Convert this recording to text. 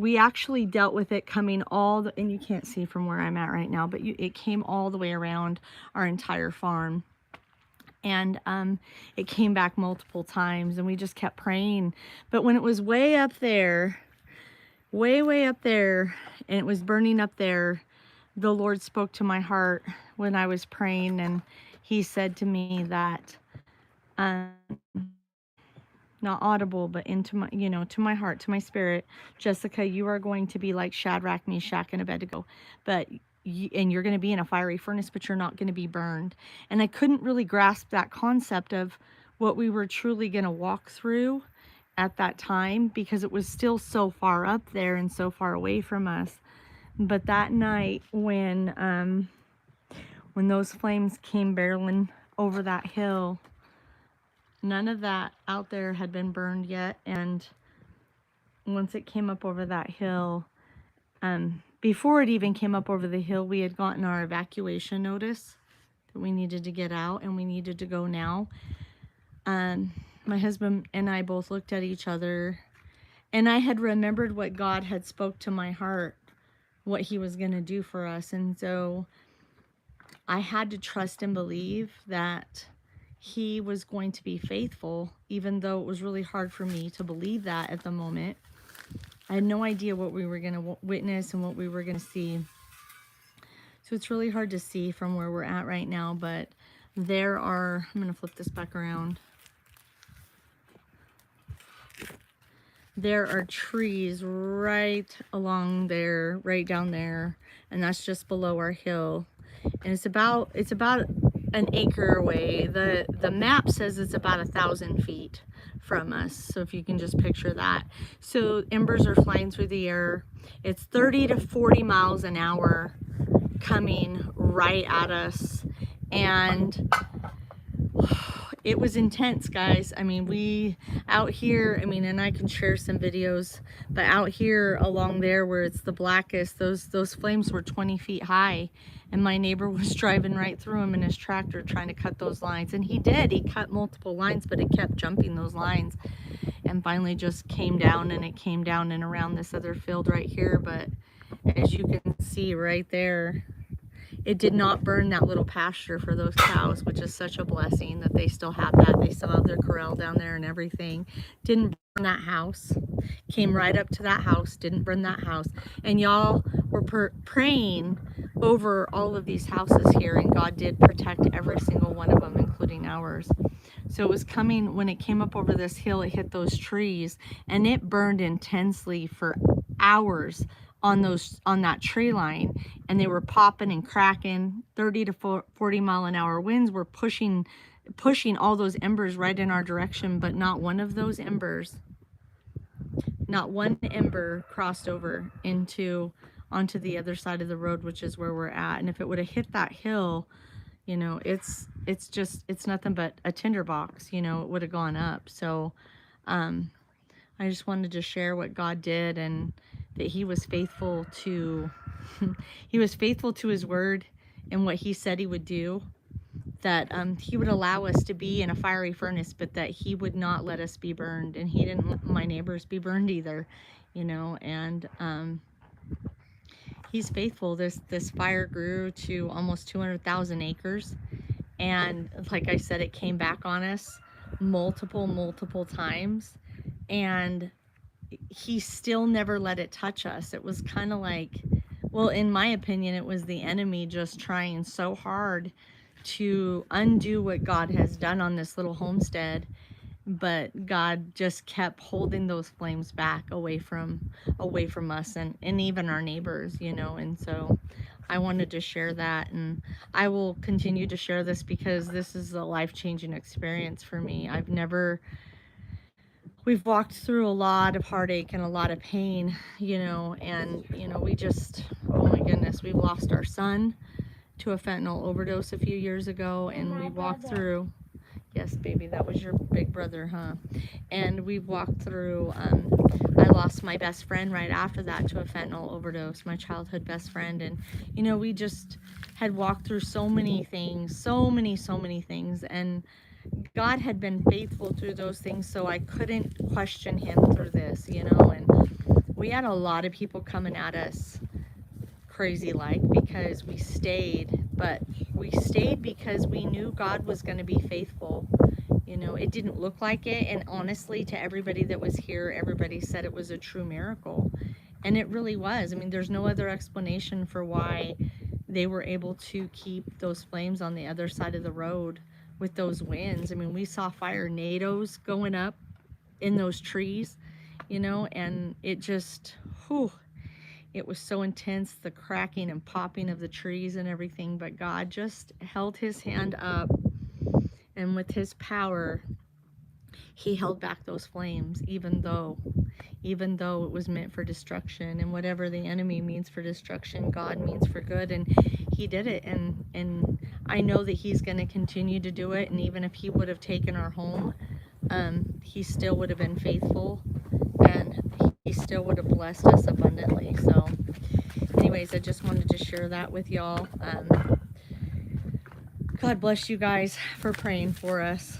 we actually dealt with it coming all the, and you can't see from where I'm at right now, but it came all the way around our entire farm. And it came back multiple times, and we just kept praying. But when it was way up there, way up there, and it was burning up there, the Lord spoke to my heart when I was praying, and he said to me that, not audible, but into my, to my heart, to my spirit, Jessica, you are going to be like Shadrach, Meshach, and Abednego, but and you're going to be in a fiery furnace, but you're not going to be burned. And I couldn't really grasp that concept of what we were truly going to walk through at that time, because it was still so far up there and so far away from us. But that night when those flames came barreling over that hill, none of that out there had been burned yet. And once it came up over that hill, before it even came up over the hill, we had gotten our evacuation notice that we needed to get out and we needed to go now. My husband and I both looked at each other, and I had remembered what God had spoke to my heart, what he was going to do for us. And so I had to trust and believe that he was going to be faithful, even though it was really hard for me to believe that at the moment. I had no idea what we were going to witness and what we were going to see. So it's really hard to see from where we're at right now, but there are, I'm going to flip this back around. There are trees right along there, right down there, and that's just below our hill. And it's about an acre away. The map says it's about 1,000 feet from us, so if you can just picture that. So embers are flying through the air. It's 30 to 40 miles an hour coming right at us, and it was intense, guys. I mean, we out here, I mean, and I can share some videos, but out here along there where it's the blackest, those flames were 20 feet high, and my neighbor was driving right through them in his tractor trying to cut those lines. And he did, he cut multiple lines, but it kept jumping those lines, and finally just came down, and it came down and around this other field right here. But as you can see right there, it did not burn that little pasture for those cows, which is such a blessing that they still have that. They still have their corral down there and everything. Didn't burn that house. Came right up to that house. Didn't burn that house. And y'all were praying over all of these houses here, and God did protect every single one of them, including ours. So it was coming, when it came up over this hill, it hit those trees, and it burned intensely for hours on that tree line, and they were popping and cracking. 30 to 40 mile an hour winds were pushing all those embers right in our direction, but not one of those embers, not one ember crossed over onto the other side of the road, which is where we're at. And if it would have hit that hill, you know, it's nothing but a tinderbox, you know, it would have gone up. So I just wanted to share what God did, and that he was faithful to he was faithful to his word and what he said he would do, that he would allow us to be in a fiery furnace, but that he would not let us be burned, and he didn't let my neighbors be burned either, you know. And he's faithful. This fire grew to almost 200,000 acres, and like I said, it came back on us multiple times, and he still never let it touch us. It was kind of like, well, in my opinion, it was the enemy just trying so hard to undo what God has done on this little homestead, but God just kept holding those flames back away from us, and even our neighbors, you know. And so I wanted to share that, and I will continue to share this because this is a life-changing experience for me. We've walked through a lot of heartache and a lot of pain, you know, and, you know, we just, oh my goodness, we've lost our son to a fentanyl overdose a few years ago, and we walked through, yes, baby, that was your big brother, huh? And we walked through, I lost my best friend right after that to a fentanyl overdose, my childhood best friend. And, you know, we just had walked through so many things, so many things, and God had been faithful through those things, so I couldn't question him through this, you know. And we had a lot of people coming at us crazy like because we stayed, but we stayed because we knew God was going to be faithful. You know, it didn't look like it, and honestly, to everybody that was here, everybody said it was a true miracle, and it really was. I mean, there's no other explanation for why they were able to keep those flames on the other side of the road with those winds. I mean, we saw fire tornadoes going up in those trees, you know, and it just, whew, it was so intense, the cracking and popping of the trees and everything, but God just held his hand up, and with his power, he held back those flames, even though it was meant for destruction. And whatever the enemy means for destruction, God means for good, and he did it. And I know that he's going to continue to do it. And even if he would have taken our home, he still would have been faithful, and he still would have blessed us abundantly. So anyways, I just wanted to share that with y'all. God bless you guys for praying for us.